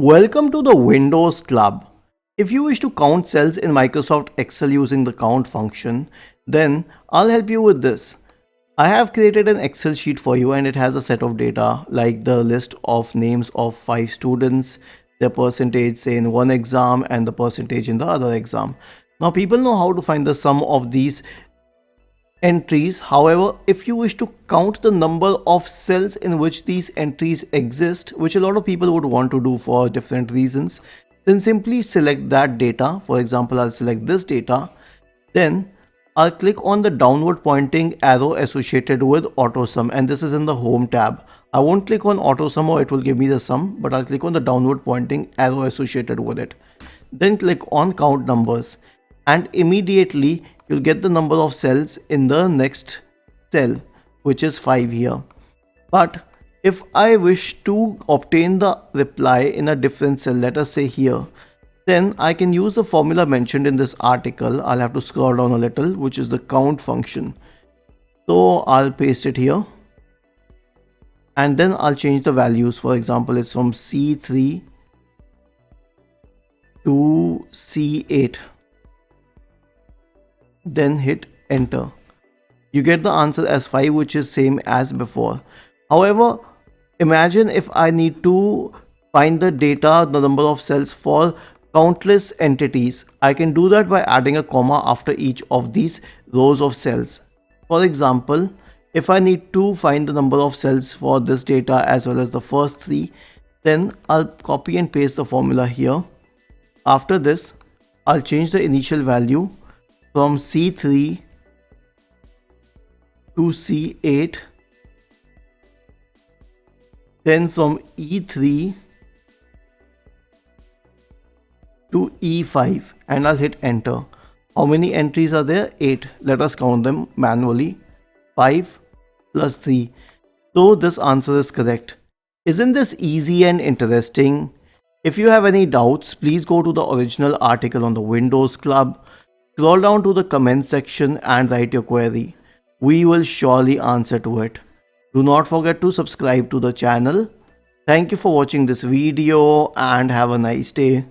Welcome to the Windows Club. If you wish to count cells in Microsoft Excel using the count function, then I'll help you with this. I have created an Excel sheet for you and it has a set of data like the list of names of 5 students, their percentage say in one exam and the percentage in the other exam. Now people know how to find the sum of these entries. However, if you wish to count the number of cells in which these entries exist, which a lot of people would want to do for different reasons, then simply select that data. For example, I'll select this data. Then I'll click on the downward pointing arrow associated with AutoSum, and this is in the Home tab. I won't click on AutoSum or it will give me the sum, but I'll click on the downward pointing arrow associated with it. Then click on Count Numbers, and immediately you'll get the number of cells in the next cell, which is 5 here. But if I wish to obtain the reply in a different cell, let us say here, then I can use the formula mentioned in this article. I'll have to scroll down a little, which is the count function. So I'll paste it here and then I'll change the values. For example, it's from C3 to C8. Then hit enter. You get the answer as 5, which is same as before. However, imagine if I need to find the data, the number of cells for countless entities. I can do that by adding a comma after each of these rows of cells. For example, if I need to find the number of cells for this data as well as the first 3, then I'll copy and paste the formula here. After this, I'll change the initial value from C3 to C8, then from E3 to E5, and I'll hit enter. How many entries are there? 8. Let us count them manually. 5 plus 3. So this answer is correct. Isn't this easy and interesting? If you have any doubts, please go to the original article on the Windows Club. Scroll down to the comment section and write your query. We will surely answer to it. Do not forget to subscribe to the channel. Thank you for watching this video and have a nice day.